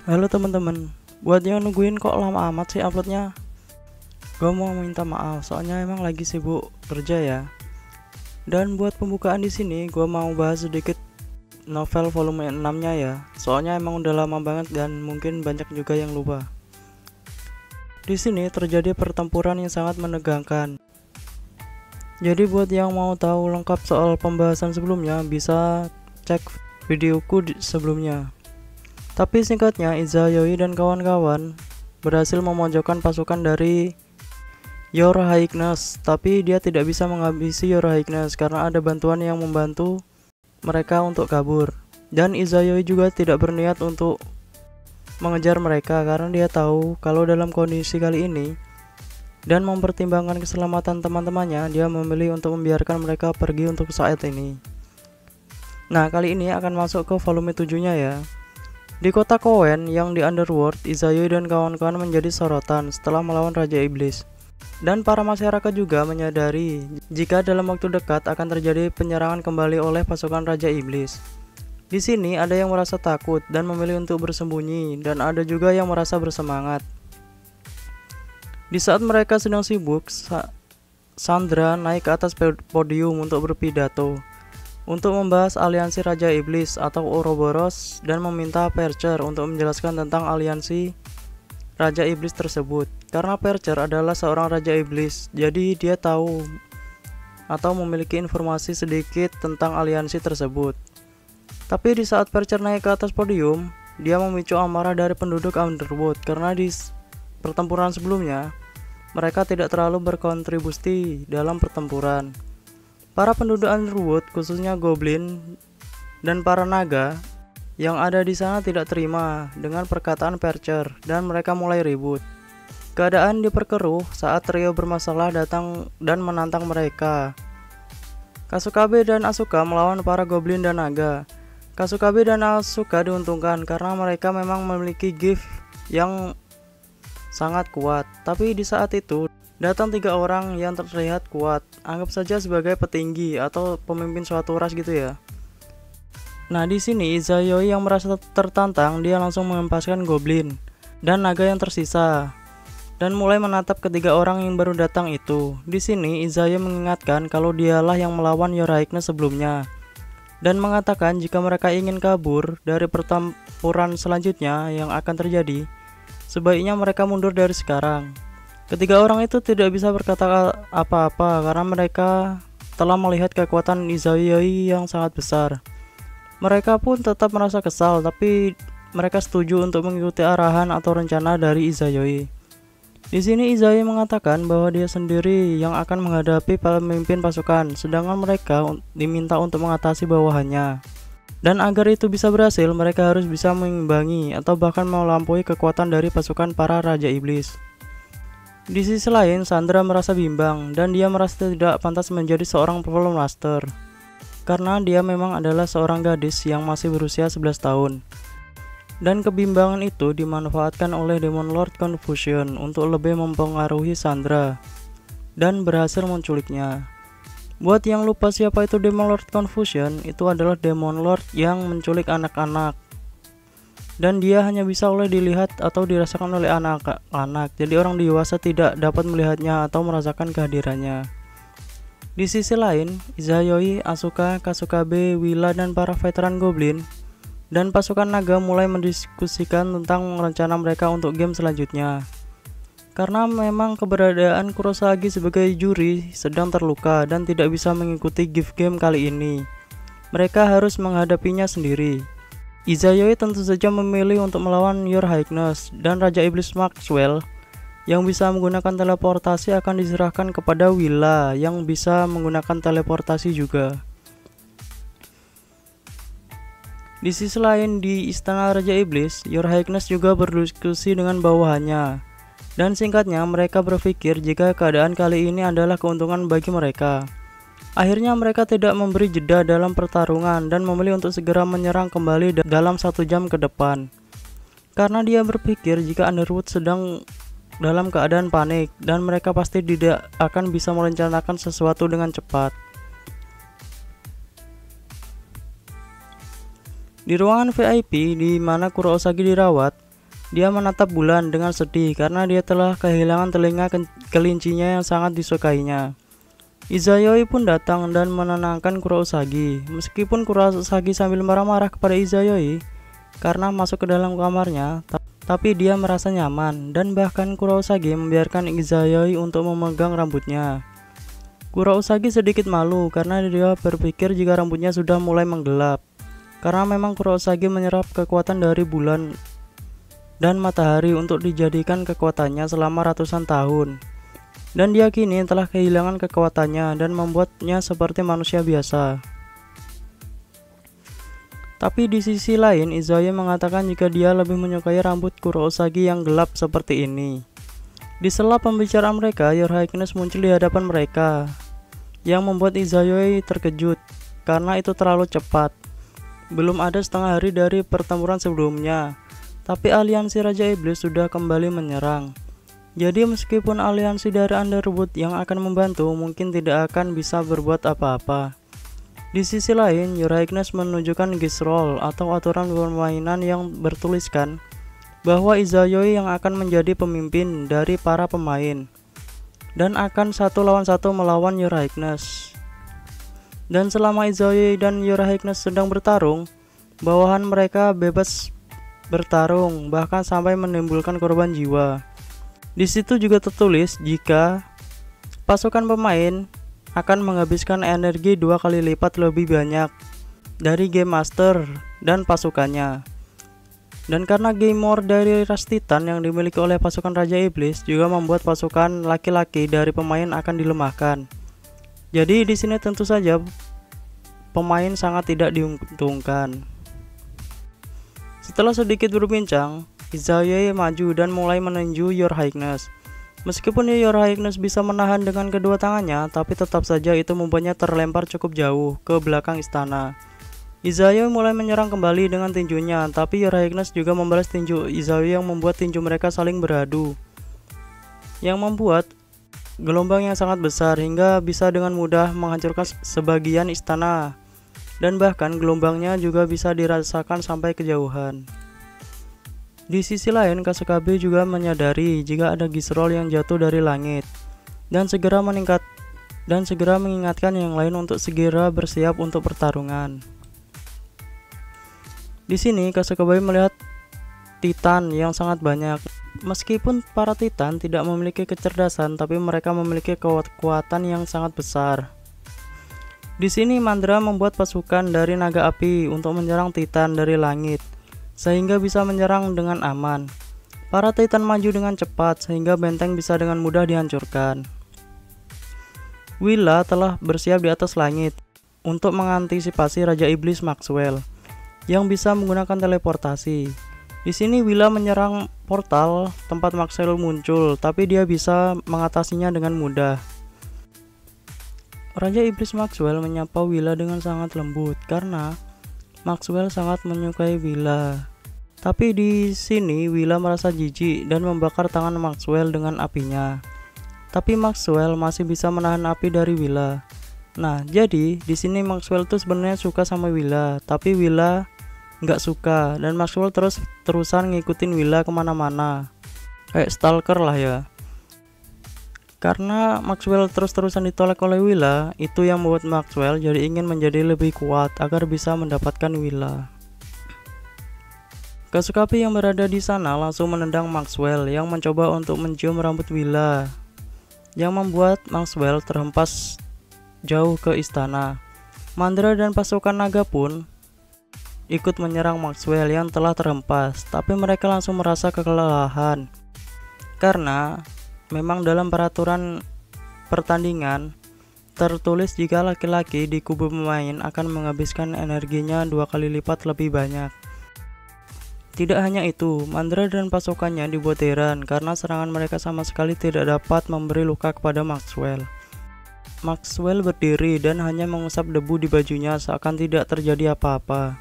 Halo teman-teman, buat yang nungguin kok lama amat sih uploadnya. Gue mau minta maaf, soalnya emang lagi sibuk kerja ya. Dan buat pembukaan di sini, gue mau bahas sedikit novel volume 6-nya ya. Soalnya emang udah lama banget dan mungkin banyak juga yang lupa. Di sini terjadi pertempuran yang sangat menegangkan. Jadi buat yang mau tahu lengkap soal pembahasan sebelumnya, bisa cek videoku sebelumnya. Tapi singkatnya, Izayoi dan kawan-kawan berhasil memojokkan pasukan dari Your Highness, tapi dia tidak bisa menghabisi Your Highness karena ada bantuan yang membantu mereka untuk kabur. Dan Izayoi juga tidak berniat untuk mengejar mereka karena dia tahu kalau dalam kondisi kali ini dan mempertimbangkan keselamatan teman-temannya, dia memilih untuk membiarkan mereka pergi untuk saat ini. Nah, kali ini akan masuk ke volume 7-nya ya. Di kota Koen yang di Underworld, Izayoi dan kawan-kawan menjadi sorotan setelah melawan Raja Iblis. Dan para masyarakat juga menyadari jika dalam waktu dekat akan terjadi penyerangan kembali oleh pasukan Raja Iblis. Di sini ada yang merasa takut dan memilih untuk bersembunyi, dan ada juga yang merasa bersemangat. Di saat mereka sedang sibuk, Sandra naik ke atas podium untuk berpidato untuk membahas aliansi Raja Iblis atau Ouroboros dan meminta Percher untuk menjelaskan tentang aliansi Raja Iblis tersebut. Karena Percher adalah seorang Raja Iblis, jadi dia tahu atau memiliki informasi sedikit tentang aliansi tersebut. Tapi di saat Percher naik ke atas podium, dia memicu amarah dari penduduk Underworld karena di pertempuran sebelumnya mereka tidak terlalu berkontribusi dalam pertempuran. Para penduduk Underworld, khususnya Goblin dan para naga yang ada di sana tidak terima dengan perkataan Percher dan mereka mulai ribut. Keadaan diperkeruh saat trio bermasalah datang dan menantang mereka. Kasukabe dan Asuka melawan para Goblin dan naga. Kasukabe dan Asuka diuntungkan karena mereka memang memiliki gift yang sangat kuat. Tapi di saat itu datang 3 orang yang terlihat kuat, anggap saja sebagai petinggi atau pemimpin suatu ras gitu ya. Nah, di sini Izayoi yang merasa tertantang, dia langsung mengempaskan Goblin dan naga yang tersisa dan mulai menatap ketiga orang yang baru datang itu. Di sini Izayoi mengingatkan kalau dialah yang melawan Your Highness sebelumnya dan mengatakan jika mereka ingin kabur dari pertempuran selanjutnya yang akan terjadi, sebaiknya mereka mundur dari sekarang. Ketiga orang itu tidak bisa berkata apa-apa karena mereka telah melihat kekuatan Izayoi yang sangat besar. Mereka pun tetap merasa kesal, tapi mereka setuju untuk mengikuti arahan atau rencana dari Izayoi. Di sini Izayoi mengatakan bahwa dia sendiri yang akan menghadapi pemimpin pasukan, sedangkan mereka diminta untuk mengatasi bawahannya. Dan agar itu bisa berhasil, mereka harus bisa mengimbangi atau bahkan melampaui kekuatan dari pasukan para Raja Iblis. Di sisi lain, Sandra merasa bimbang dan dia merasa tidak pantas menjadi seorang Puzzle Master karena dia memang adalah seorang gadis yang masih berusia 11 tahun. Dan kebimbangan itu dimanfaatkan oleh Demon Lord Confusion untuk lebih mempengaruhi Sandra dan berhasil menculiknya. Buat yang lupa siapa itu Demon Lord Confusion, itu adalah Demon Lord yang menculik anak-anak. Dan dia hanya bisa oleh dilihat atau dirasakan oleh anak-anak, jadi orang dewasa tidak dapat melihatnya atau merasakan kehadirannya. Di sisi lain, Izayoi, Asuka, Kasukabe, Willa, dan para veteran Goblin dan pasukan naga mulai mendiskusikan tentang rencana mereka untuk game selanjutnya. Karena memang keberadaan Kurosagi sebagai juri sedang terluka dan tidak bisa mengikuti gift game kali ini, mereka harus menghadapinya sendiri. Izayoi tentu saja memilih untuk melawan Your Highness dan Raja Iblis Maxwell yang bisa menggunakan teleportasi akan diserahkan kepada Willa yang bisa menggunakan teleportasi juga. Di sisi lain, di istana Raja Iblis, Your Highness juga berdiskusi dengan bawahannya. Dan singkatnya, mereka berpikir jika keadaan kali ini adalah keuntungan bagi mereka. Akhirnya mereka tidak memberi jeda dalam pertarungan dan memilih untuk segera menyerang kembali dalam 1 jam ke depan. Karena dia berpikir jika Underwood sedang dalam keadaan panik dan mereka pasti tidak akan bisa merencanakan sesuatu dengan cepat. Di ruangan VIP di mana Kurosagi dirawat, Dia menatap bulan dengan sedih karena dia telah kehilangan telinga kelincinya yang sangat disukainya. Izayoi pun datang dan menenangkan Kurousagi. Meskipun Kurousagi sambil marah-marah kepada Izayoi karena masuk ke dalam kamarnya, tapi dia merasa nyaman dan bahkan Kurousagi membiarkan Izayoi untuk memegang rambutnya. Kurousagi sedikit malu karena dia berpikir jika rambutnya sudah mulai menggelap, karena memang Kurousagi menyerap kekuatan dari bulan dan matahari untuk dijadikan kekuatannya selama ratusan tahun, dan dia kini telah kehilangan kekuatannya dan membuatnya seperti manusia biasa. Tapi di sisi lain, Izayoi mengatakan jika dia lebih menyukai rambut Kurousagi yang gelap seperti ini. Di sela pembicaraan mereka, Your Highness muncul di hadapan mereka, yang membuat Izayoi terkejut karena itu terlalu cepat. Belum ada setengah hari dari pertempuran sebelumnya, tapi aliansi Raja Iblis sudah kembali menyerang. Jadi meskipun aliansi dari Underwood yang akan membantu mungkin tidak akan bisa berbuat apa-apa. Di sisi lain, Your Highness menunjukkan Gisrol atau aturan permainan yang bertuliskan bahwa Izayoi yang akan menjadi pemimpin dari para pemain dan akan 1 lawan 1 melawan Your Highness. Dan selama Izayoi dan Your Highness sedang bertarung, bawahan mereka bebas bertarung bahkan sampai menimbulkan korban jiwa. Di situ juga tertulis jika pasukan pemain akan menghabiskan energi 2 kali lipat lebih banyak dari Game Master dan pasukannya. Dan karena Game More dari ras Titan yang dimiliki oleh pasukan Raja Iblis juga membuat pasukan laki-laki dari pemain akan dilemahkan. Jadi di sini tentu saja pemain sangat tidak diuntungkan. Setelah sedikit berbincang, Izayoi maju dan mulai meninju Your Highness. Meskipun Your Highness bisa menahan dengan kedua tangannya, tapi tetap saja itu membuatnya terlempar cukup jauh ke belakang istana. Izayoi mulai menyerang kembali dengan tinjunya, tapi Your Highness juga membalas tinju Izayoi yang membuat tinju mereka saling beradu, yang membuat gelombang yang sangat besar hingga bisa dengan mudah menghancurkan sebagian istana. Dan bahkan gelombangnya juga bisa dirasakan sampai kejauhan. Di sisi lain, Kasukabe juga menyadari jika ada Gisrol yang jatuh dari langit dan segera mengingatkan yang lain untuk segera bersiap untuk pertarungan. Di sini Kasukabe melihat Titan yang sangat banyak. Meskipun para Titan tidak memiliki kecerdasan, tapi mereka memiliki kekuatan yang sangat besar. Di sini Mandra membuat pasukan dari naga api untuk menyerang Titan dari langit, sehingga bisa menyerang dengan aman. Para Titan maju dengan cepat sehingga benteng bisa dengan mudah dihancurkan. Willa telah bersiap di atas langit untuk mengantisipasi Raja Iblis Maxwell yang bisa menggunakan teleportasi. Di sini Willa menyerang portal tempat Maxwell muncul, tapi dia bisa mengatasinya dengan mudah. Raja Iblis Maxwell menyapa Willa dengan sangat lembut karena Maxwell sangat menyukai Willa. Tapi di sini Willa merasa jijik dan membakar tangan Maxwell dengan apinya. Tapi Maxwell masih bisa menahan api dari Willa. Nah, jadi di sini Maxwell tuh sebenarnya suka sama Willa, tapi Willa nggak suka dan Maxwell terusan ngikutin Willa kemana-mana. Kayak stalker lah ya. Karena Maxwell terus-terusan ditolak oleh Willa, itu yang membuat Maxwell jadi ingin menjadi lebih kuat agar bisa mendapatkan Willa. Kasukabe yang berada di sana langsung menendang Maxwell yang mencoba untuk mencium rambut Willa, yang membuat Maxwell terhempas jauh ke istana. Mandra dan pasukan naga pun ikut menyerang Maxwell yang telah terhempas, tapi mereka langsung merasa kelelahan karena memang dalam peraturan pertandingan tertulis jika laki-laki di kubu pemain akan menghabiskan energinya 2 kali lipat lebih banyak. Tidak hanya itu, Mandra dan pasukannya dibuat heran karena serangan mereka sama sekali tidak dapat memberi luka kepada Maxwell. Maxwell berdiri dan hanya mengusap debu di bajunya seakan tidak terjadi apa-apa.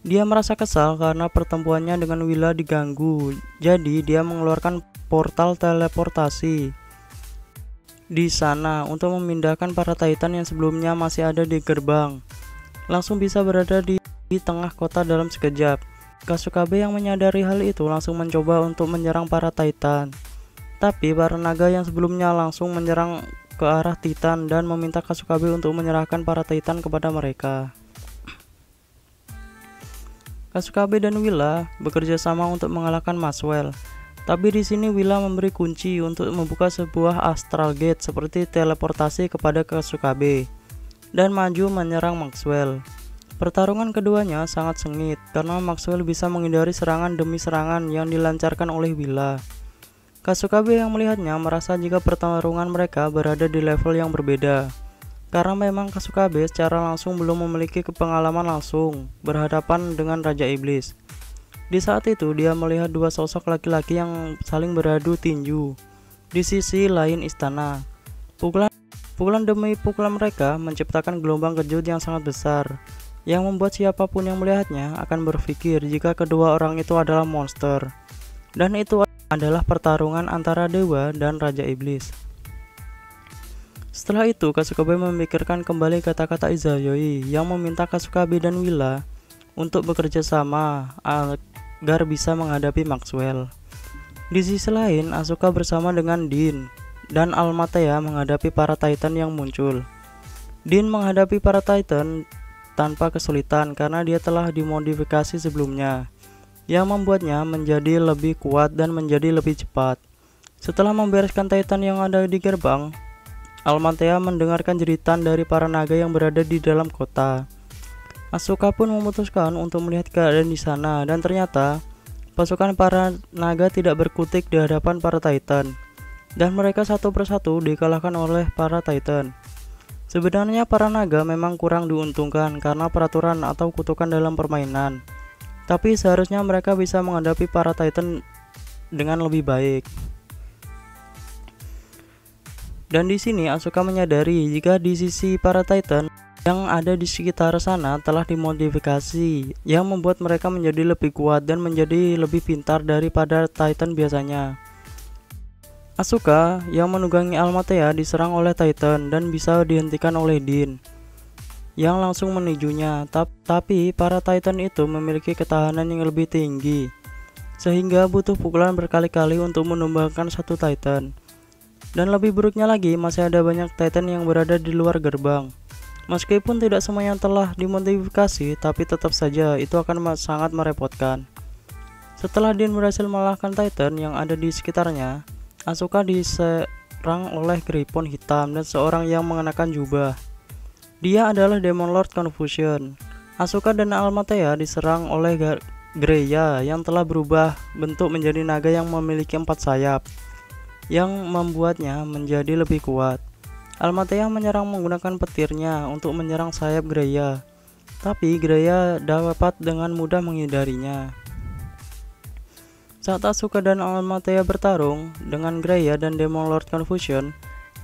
Dia merasa kesal karena pertemuannya dengan Willa diganggu, jadi dia mengeluarkan portal teleportasi di sana untuk memindahkan para Titan yang sebelumnya masih ada di gerbang. Langsung bisa berada di tengah kota dalam sekejap. Kasukabe yang menyadari hal itu langsung mencoba untuk menyerang para Titan. Tapi para naga yang sebelumnya langsung menyerang ke arah Titan dan meminta Kasukabe untuk menyerahkan para Titan kepada mereka. Kasukabe dan Willa bekerja sama untuk mengalahkan Maxwell. Tapi di sini Willa memberi kunci untuk membuka sebuah Astral Gate seperti teleportasi kepada Kasukabe dan maju menyerang Maxwell. Pertarungan keduanya sangat sengit karena Maxwell bisa menghindari serangan demi serangan yang dilancarkan oleh Willa. Kasukabe yang melihatnya merasa jika pertarungan mereka berada di level yang berbeda, karena memang Kasukabe secara langsung belum memiliki pengalaman langsung berhadapan dengan Raja Iblis. Di saat itu dia melihat dua sosok laki-laki yang saling beradu tinju di sisi lain istana. Pukulan demi pukulan mereka menciptakan gelombang kejut yang sangat besar, yang membuat siapapun yang melihatnya akan berpikir jika kedua orang itu adalah monster. Dan itu adalah pertarungan antara dewa dan Raja Iblis. Setelah itu Kasukabe memikirkan kembali kata-kata Izayoi yang meminta Kasukabe dan Willa untuk bekerja sama agar bisa menghadapi Maxwell. Di sisi lain, Asuka bersama dengan Din dan Almatea menghadapi para Titan yang muncul. Din menghadapi para Titan tanpa kesulitan karena dia telah dimodifikasi sebelumnya, yang membuatnya menjadi lebih kuat dan menjadi lebih cepat. Setelah membereskan Titan yang ada di gerbang, Almatea mendengarkan jeritan dari para naga yang berada di dalam kota. Asuka pun memutuskan untuk melihat keadaan di sana dan ternyata pasukan para naga tidak berkutik di hadapan para Titan, dan mereka satu persatu dikalahkan oleh para Titan. Sebenarnya para naga memang kurang diuntungkan karena peraturan atau kutukan dalam permainan, tapi seharusnya mereka bisa menghadapi para Titan dengan lebih baik. Dan di sini Asuka menyadari jika di sisi para Titan yang ada di sekitar sana telah dimodifikasi, yang membuat mereka menjadi lebih kuat dan menjadi lebih pintar daripada Titan biasanya. Asuka yang menunggangi Almatea diserang oleh Titan dan bisa dihentikan oleh Din yang langsung menijunya. Tapi para Titan itu memiliki ketahanan yang lebih tinggi sehingga butuh pukulan berkali-kali untuk menumbangkan satu Titan. Dan lebih buruknya lagi, masih ada banyak Titan yang berada di luar gerbang. Meskipun tidak semuanya telah dimodifikasi, tapi tetap saja itu akan sangat merepotkan. Setelah Din berhasil mengalahkan Titan yang ada di sekitarnya, Asuka diserang oleh Gripon hitam dan seorang yang mengenakan jubah. Dia adalah Demon Lord Confusion. Asuka dan Almatea diserang oleh Greya yang telah berubah bentuk menjadi naga yang memiliki 4 sayap, yang membuatnya menjadi lebih kuat. Almatea menyerang menggunakan petirnya untuk menyerang sayap Greya, tapi Greya dapat dengan mudah menghindarinya. Saat Asuka dan Almatea bertarung dengan Greya dan Demon Lord Confusion,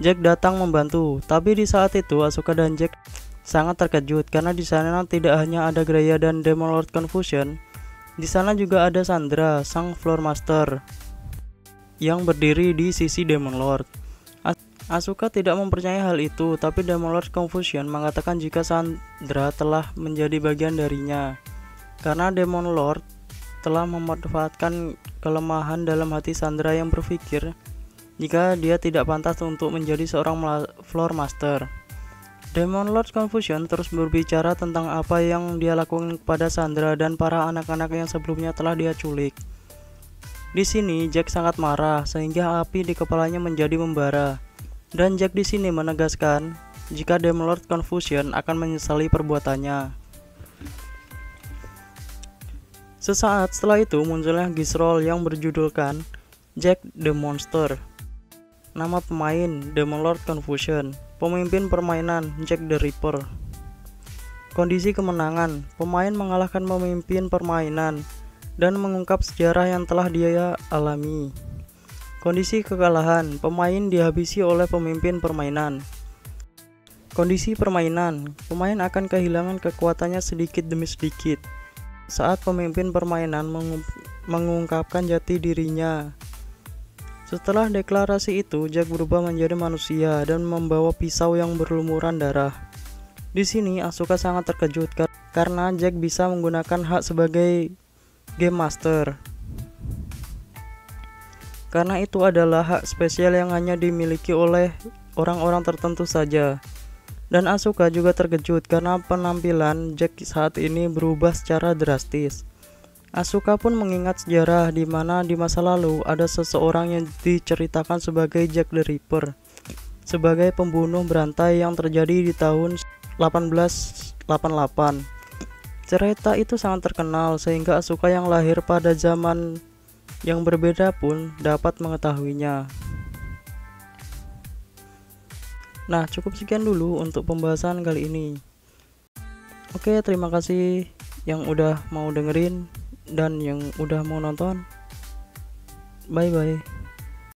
Jack datang membantu. Tapi di saat itu Asuka dan Jack sangat terkejut karena di sana tidak hanya ada Greya dan Demon Lord Confusion, di sana juga ada Sandra, sang Floor Master, yang berdiri di sisi Demon Lord. Asuka tidak mempercayai hal itu, tapi Demon Lord Confusion mengatakan jika Sandra telah menjadi bagian darinya, karena Demon Lord telah memanfaatkan kelemahan dalam hati Sandra yang berpikir jika dia tidak pantas untuk menjadi seorang Floor Master. Demon Lord Confusion terus berbicara tentang apa yang dia lakukan kepada Sandra dan para anak-anak yang sebelumnya telah dia culik. Di sini Jack sangat marah sehingga api di kepalanya menjadi membara. Dan Jack di sini menegaskan jika Demon Lord Confusion akan menyesali perbuatannya. Sesaat setelah itu munculnya Gisrol yang berjudulkan Jack the Monster. Nama pemain Demon Lord Confusion, pemimpin permainan Jack the Ripper. Kondisi kemenangan, pemain mengalahkan pemimpin permainan dan mengungkap sejarah yang telah dia alami. Kondisi kekalahan, pemain dihabisi oleh pemimpin permainan. Kondisi permainan, pemain akan kehilangan kekuatannya sedikit demi sedikit saat pemimpin permainan mengungkapkan jati dirinya. Setelah deklarasi itu, Jack berubah menjadi manusia dan membawa pisau yang berlumuran darah. Di sini Asuka sangat terkejut karena Jack bisa menggunakan hak sebagai Game Master. Karena itu adalah hak spesial yang hanya dimiliki oleh orang-orang tertentu saja. Dan Asuka juga terkejut karena penampilan Jack saat ini berubah secara drastis. Asuka pun mengingat sejarah di mana di masa lalu ada seseorang yang diceritakan sebagai Jack the Ripper, sebagai pembunuh berantai yang terjadi di tahun 1888. Cerita itu sangat terkenal sehingga Asuka yang lahir pada zaman yang berbeda pun dapat mengetahuinya. Nah, cukup sekian dulu untuk pembahasan kali ini. Oke, terima kasih yang udah mau dengerin dan yang udah mau nonton. Bye bye.